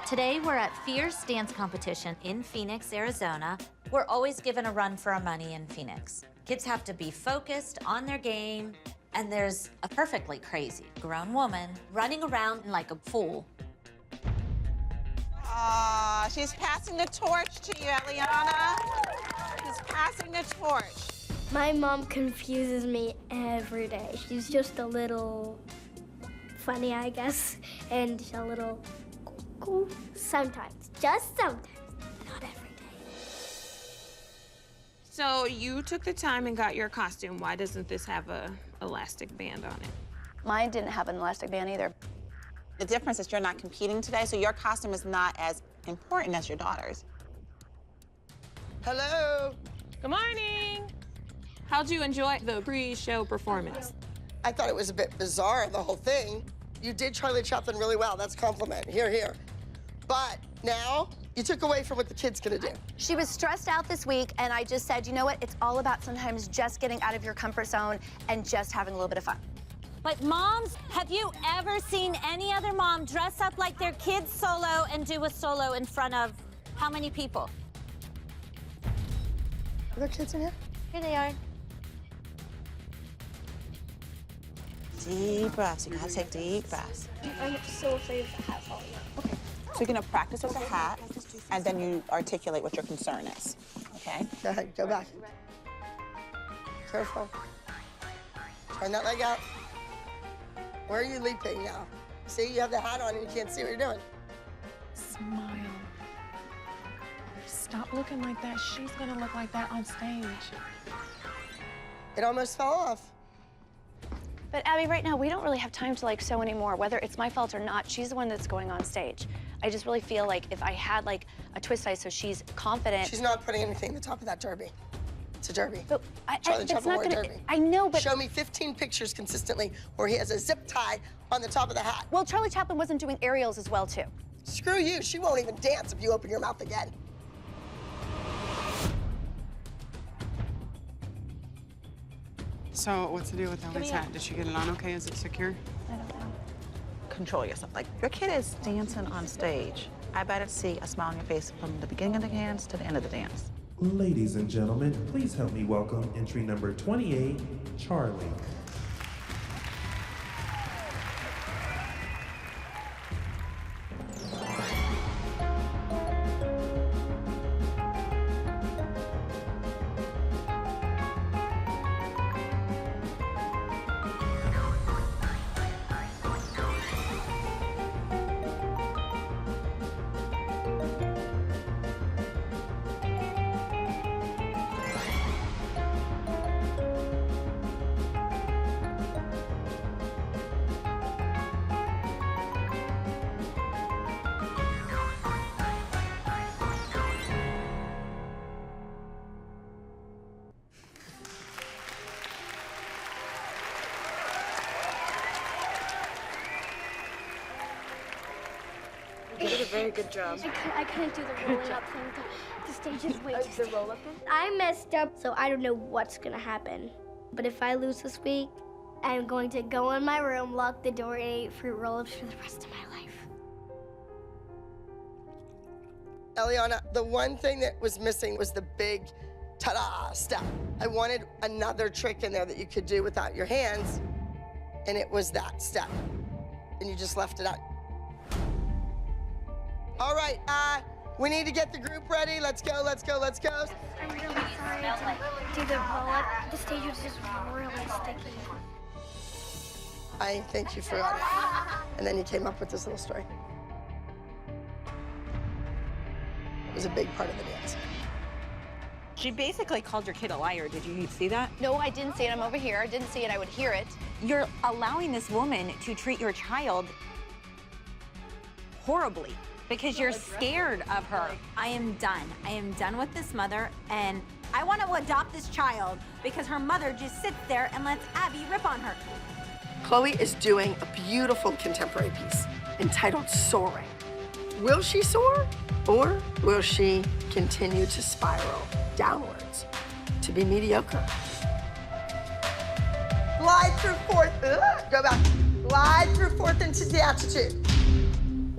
Today, we're at Fierce Dance Competition in Phoenix, Arizona. We're always given a run for our money in Phoenix. Kids have to be focused on their game, and there's a perfectly crazy grown woman running around like a fool. Aw, she's passing the torch to you, Elelliana. She's passing the torch. My mom confuses me every day. She's just a little funny, I guess, and a little cool sometimes, just sometimes, not every day. So you took the time and got your costume. Why doesn't this have a elastic band on it? Mine didn't have an elastic band either. The difference is you're not competing today, so your costume is not as important as your daughter's. Hello. Good morning. How'd you enjoy the pre-show performance? I thought it was a bit bizarre, the whole thing. You did Charlie Chaplin really well. That's a compliment. Here, here. But now, you took away from what the kid's gonna do. She was stressed out this week, and I just said, you know what? It's all about sometimes just getting out of your comfort zone and just having a little bit of fun. But moms, have you ever seen any other mom dress up like their kid's solo and do a solo in front of how many people? Are there kids in here? Here they are. Deep breaths. You gotta take deep breaths. I'm so afraid of the hat falling out. Okay. So you're gonna practice with the hat, and then you articulate what your concern is. Okay? Go ahead, go back. Careful. Turn that leg out. Where are you leaping now? See, you have the hat on and you can't see what you're doing. Smile. Stop looking like that. She's gonna look like that on stage. It almost fell off. But Abby, right now, we don't really have time to like sew anymore. Whether it's my fault or not, she's the one that's going on stage. I just really feel like if I had like a twist tie so she's confident. She's not putting anything on the top of that derby. It's a derby. But Charlie Chaplin wore a derby. I know, but show me 15 pictures consistently where he has a zip tie on the top of the hat. Well, Charlie Chaplin wasn't doing aerials as well, too. Screw you. She won't even dance if you open your mouth again. So what's the deal with Ellie's hat? Did she get it on okay? Is it secure? I don't know. Control yourself. Like, your kid is dancing on stage. I better see a smile on your face from the beginning of the dance to the end of the dance. Ladies and gentlemen, please help me welcome entry number 28, Charlie. You did a very good job. I couldn't do the rolling up thing. The stage is way too the roll up thing? I messed up, so I don't know what's gonna happen. But if I lose this week, I'm going to go in my room, lock the door, and eat fruit roll-ups for the rest of my life. Elelliana, the one thing that was missing was the big ta-da step. I wanted another trick in there that you could do without your hands, and it was that step. And you just left it out. All right, we need to get the group ready. Let's go, let's go, let's go. I'm really sorry to do the roll-up. The stage was just really sticky. I think you forgot it. And then you came up with this little story. It was a big part of the dance. She basically called your kid a liar. Did you see that? No, I didn't see it. I'm over here. I didn't see it. I would hear it. You're allowing this woman to treat your child horribly because you're scared of her. I am done. I am done with this mother, and I want to adopt this child because her mother just sits there and lets Abby rip on her. Chloe is doing a beautiful contemporary piece entitled Soaring. Will she soar, or will she continue to spiral downwards to be mediocre? Glide through fourth, go back. Glide through fourth into the attitude.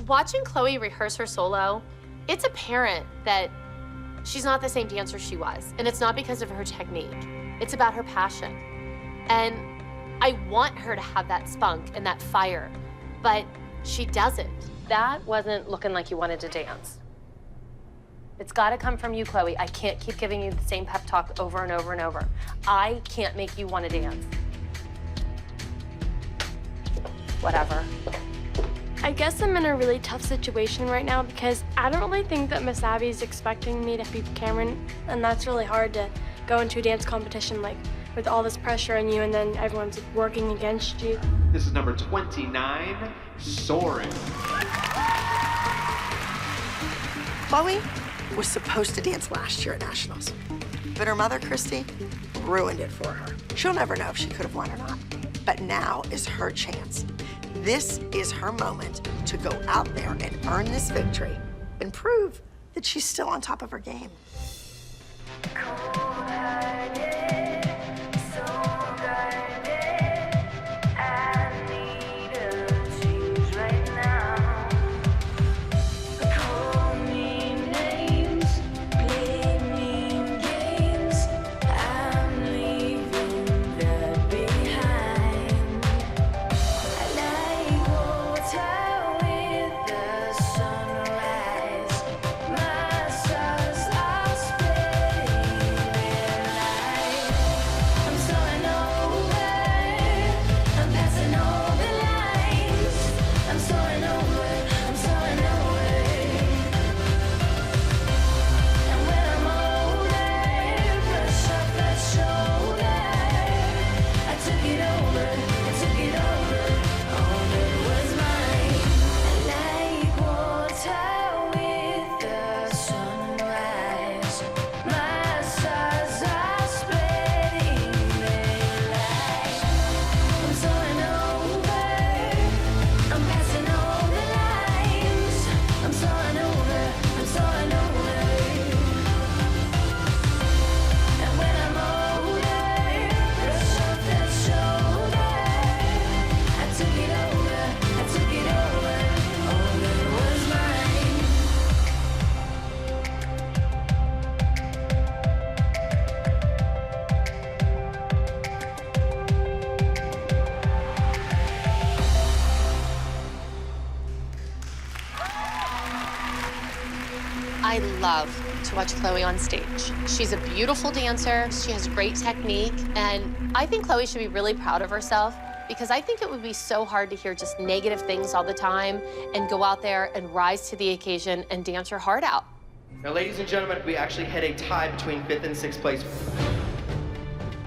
Watching Chloe rehearse her solo, it's apparent that she's not the same dancer she was. And it's not because of her technique. It's about her passion. And I want her to have that spunk and that fire, but she doesn't. That wasn't looking like you wanted to dance. It's gotta come from you, Chloe. I can't keep giving you the same pep talk over and over and over. I can't make you wanna dance. Whatever. I guess I'm in a really tough situation right now because I don't really think that Miss Abby's expecting me to be Cameron, and that's really hard to go into a dance competition like with all this pressure on you and then everyone's working against you. This is number 29, Soaring. Chloe was supposed to dance last year at Nationals, but her mother, Christy, ruined it for her. She'll never know if she could have won or not, but now is her chance. This is her moment to go out there and earn this victory and prove that she's still on top of her game. I love to watch Chloe on stage. She's a beautiful dancer, she has great technique, and I think Chloe should be really proud of herself because I think it would be so hard to hear just negative things all the time and go out there and rise to the occasion and dance her heart out. Now, ladies and gentlemen, we actually had a tie between 5th and 6th place.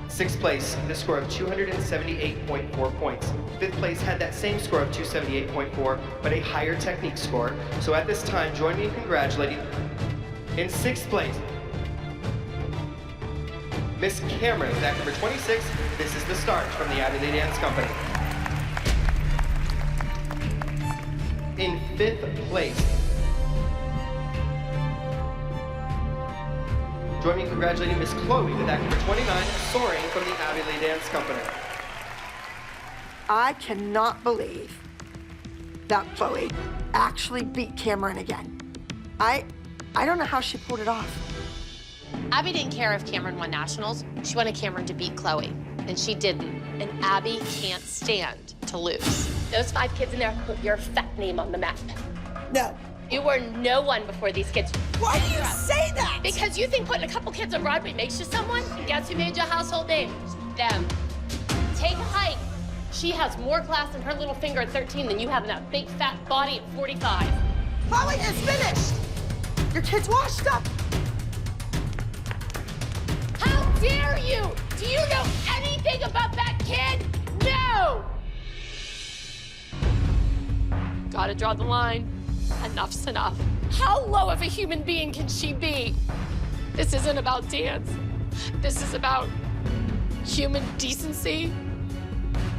6th place, the score of 278.4 points. 5th place had that same score of 278.4, but a higher technique score. So at this time, join me in congratulating, in 6th place, Miss Cameron with act number 26, This Is the Start from the Abby Lee Dance Company. In 5th place, join me in congratulating Miss Chloe with act number 29, Soaring from the Abby Lee Dance Company. I cannot believe that Chloe actually beat Cameron again. I don't know how she pulled it off. Abby didn't care if Cameron won nationals. She wanted Cameron to beat Chloe, and she didn't. And Abby can't stand to lose. Those 5 kids in there put your fat name on the map. No. You were no one before these kids. Why do you say that? Because you think putting a couple kids on Broadway makes you someone? And guess who made you a household name? Them. Take a hike. She has more class in her little finger at 13 than you have in that big fat body at 45. Chloe is finished. Your kid's washed up. How dare you? Do you know anything about that kid? No! Gotta draw the line. Enough's enough. How low of a human being can she be? This isn't about dance. This is about human decency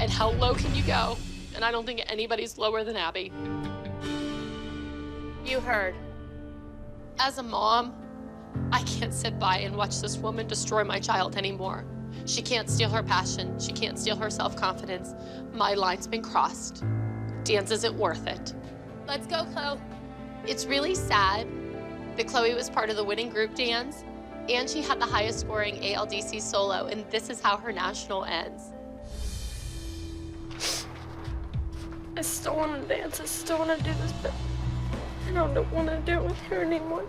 and how low can you go? And I don't think anybody's lower than Abby. You heard. As a mom, I can't sit by and watch this woman destroy my child anymore. She can't steal her passion. She can't steal her self-confidence. My line's been crossed. Dance isn't worth it. Let's go, Chloe. It's really sad that Chloe was part of the winning group dance, and she had the highest scoring ALDC solo, and this is how her national ends. I still want to dance. I still want to do this, but I don't want to do it with her anymore.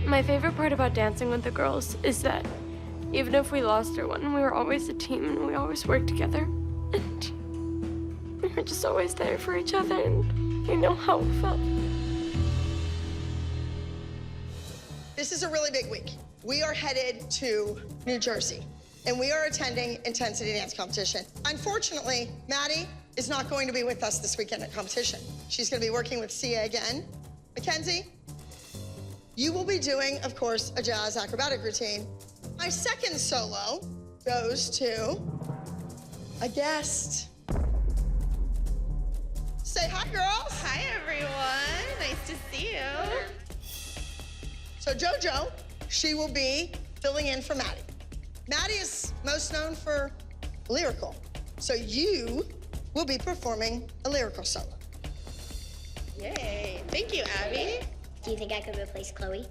My favorite part about dancing with the girls is that even if we lost or won, we were always a team and we always worked together. And we were just always there for each other, and you know how it felt. This is a really big week. We are headed to New Jersey, and we are attending intensity dance competition. Unfortunately, Maddie is not going to be with us this weekend at competition. She's going to be working with Sia again. Mackenzie, you will be doing, of course, a jazz acrobatic routine. My second solo goes to a guest. Say hi, girls. Hi, everyone. Nice to see you. So Jojo, she will be filling in for Maddie. Maddie is most known for lyrical. So you will be performing a lyrical solo. Yay. Thank you, Abby. Do you think I could replace Chloe?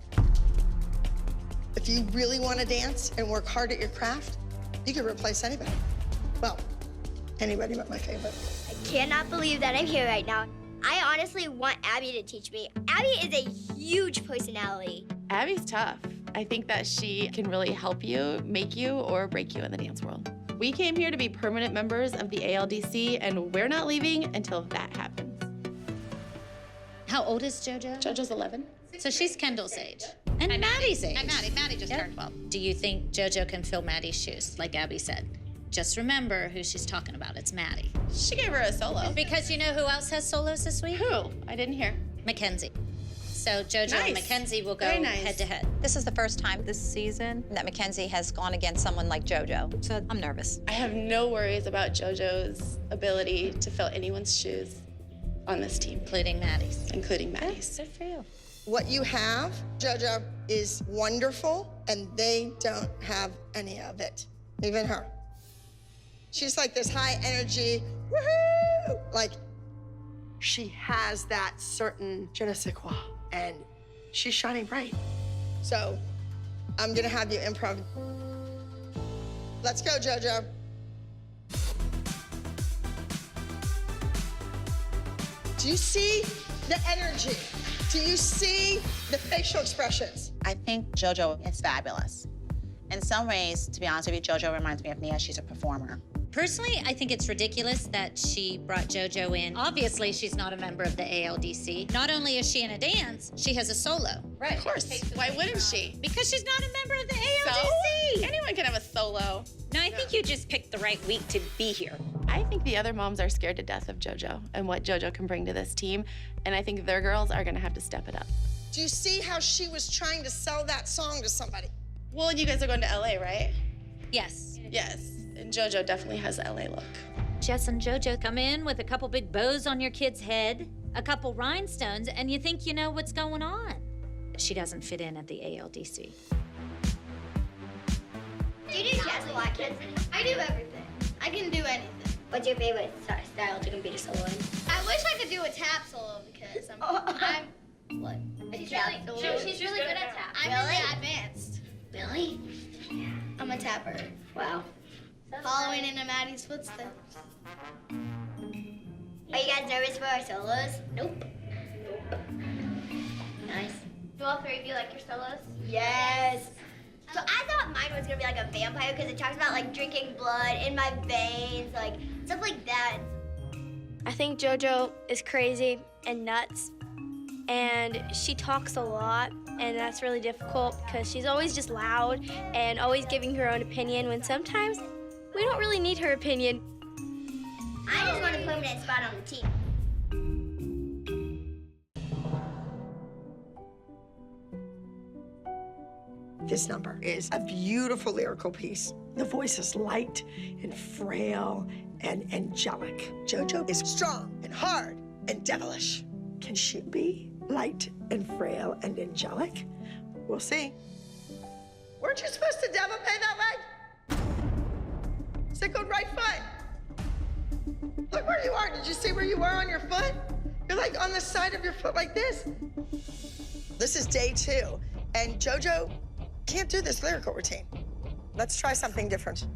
If you really want to dance and work hard at your craft, you could replace anybody. Well, anybody but my favorite. I cannot believe that I'm here right now. I honestly want Abby to teach me. Abby is a huge personality. Abby's tough. I think that she can really help you, make you, or break you in the dance world. We came here to be permanent members of the ALDC, and we're not leaving until that happens. How old is Jojo? Jojo's 11. So she's Kendall's age. And Maddie's age. Maddie just turned 12. Do you think Jojo can fill Maddie's shoes, like Abby said? Just remember who she's talking about. It's Maddie. She gave her a solo. Because you know who else has solos this week? Who? I didn't hear. Mackenzie. So Jojo and Mackenzie will go head to head. This is the first time this season that Mackenzie has gone against someone like Jojo, so I'm nervous. I have no worries about Jojo's ability to fill anyone's shoes on this team. Including Maddie's. Including Maddie's. Good for you. What you have, Jojo, is wonderful, and they don't have any of it, even her. She's like this high energy, woohoo! Like, she has that certain je ne sais quoi, and she's shining bright. So, I'm gonna have you improv. Let's go, Jojo. Do you see the energy? Do you see the facial expressions? I think Jojo is fabulous. In some ways, to be honest with you, Jojo reminds me of Nia. She's a performer. Personally, I think it's ridiculous that she brought Jojo in. Obviously, she's not a member of the ALDC. Not only is she in a dance, she has a solo. Right. Of course. Why wouldn't she? Because she's not a member of the ALDC. So? Anyone can have a solo. No, I think you just picked the right week to be here. I think the other moms are scared to death of Jojo and what Jojo can bring to this team, and I think their girls are gonna have to step it up. Do you see how she was trying to sell that song to somebody? Well, and you guys are going to LA, right? Yes. Yes, and Jojo definitely has the LA look. Jess and Jojo come in with a couple big bows on your kid's head, a couple rhinestones, and you think you know what's going on. She doesn't fit in at the ALDC. Do you do jazz a lot, kids? I do everything. I I can do anything. What's your favorite style to compete a solo in? I wish I could do a tap solo because I'm what? She's really good at tap. I'm really advanced. Really? Yeah. I'm a tapper. Wow. Following in Maddie's footsteps. Are you guys nervous for our solos? Nope. Nice. Do all three of you like your solos? Yes. So I thought mine was gonna be like a vampire because it talks about like drinking blood in my veins, like stuff like that. I think Jojo is crazy and nuts, and she talks a lot, and that's really difficult because she's always just loud and always giving her own opinion when sometimes we don't really need her opinion. I just want a permanent spot on the team. This number is a beautiful lyrical piece. The voice is light and frail and angelic. Jojo is strong and hard and devilish. Can she be light and frail and angelic? We'll see. Weren't you supposed to devil pay that leg? Sickled right foot. Look where you are. Did you see where you were on your foot? You're like on the side of your foot like this. This is day 2, and Jojo can't do this lyrical routine. Let's try something different.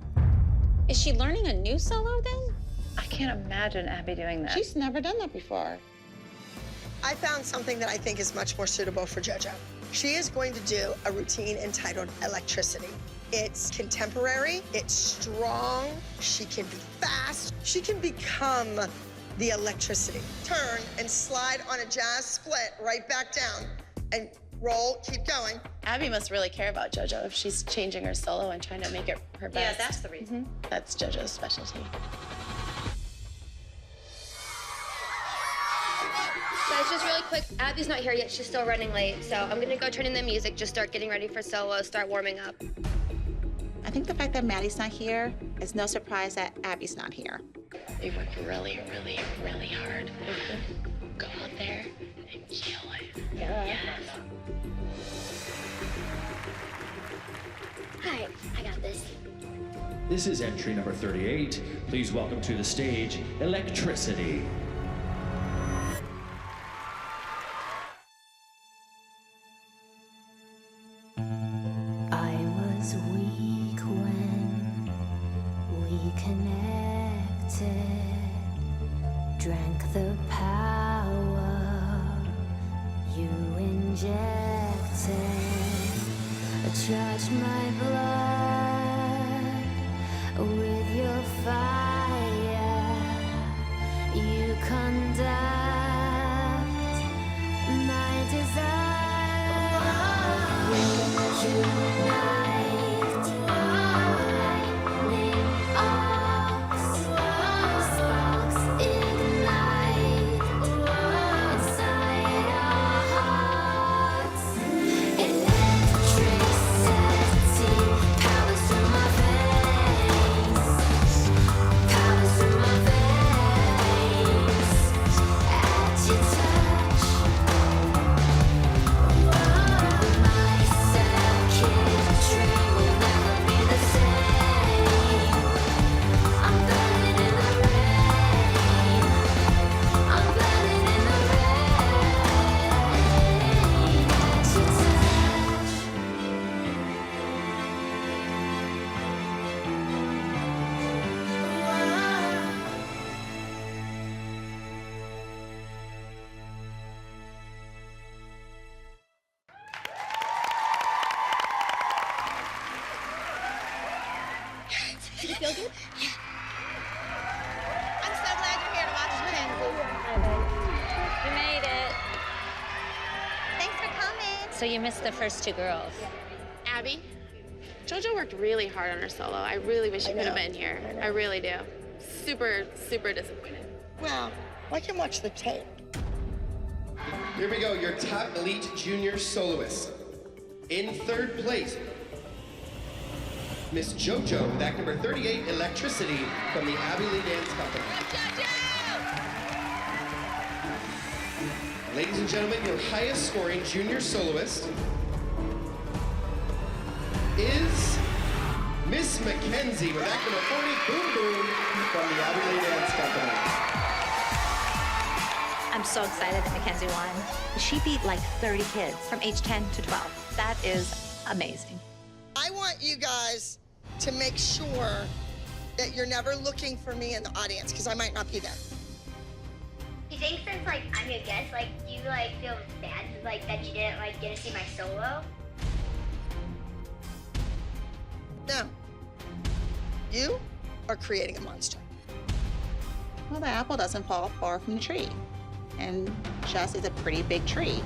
Is she learning a new solo then? I can't imagine Abby doing that. She's never done that before. I found something that I think is much more suitable for Jojo. She is going to do a routine entitled Electricity. It's contemporary, it's strong, she can be fast, she can become the electricity. Turn and slide on a jazz split right back down and roll, keep going. Abby must really care about Jojo if she's changing her solo and trying to make it her best. Yeah, that's the reason. That's Jojo's specialty. Guys, just really quick, Abby's not here yet. She's still running late, so I'm gonna go turn in the music, just start getting ready for solo, start warming up. I think the fact that Maddie's not here is no surprise that Abby's not here. They work really, really, really hard. Go out there and kill it. Yeah. Yes. Hi, I got this. This is entry number 38. Please welcome to the stage, Electricity. I was weak when we connected, drank the power you injected. Charge my blood with your fire. You conduct my desire. Unite, lightning arcs, sparks ignite inside our hearts. Powers through my veins, powers through my veins. At your touch, my circuitry will never be the same. I'm burning in the rain. I'm burning in the rain. At your touch. Did it feel good? Yeah. I'm so glad you're here to watch Mackenzie. You made it. Thanks for coming. So you missed the first 2 girls. Abby, Jojo worked really hard on her solo. I really wish she could have been here. I really do. Super, super disappointed. Well, I can watch the tape. Here we go, your top elite junior soloist. In 3rd place, Miss Jojo with act number 38, Electricity, from the Abbey Lee Dance Company. Ladies and gentlemen, your highest scoring junior soloist is Miss Mackenzie with act number 40, Boom Boom, from the Rivalry Dance Company. I'm so excited that Mackenzie won. She beat like 30 kids from age 10 to 12. That is amazing. I want you guys to make sure that you're never looking for me in the audience, because I might not be there. Do you think since like I'm your guest, like you like feel bad like that you didn't like get to see my solo? No. You are creating a monster. Well, the apple doesn't fall far from the tree. And Jess is a pretty big tree.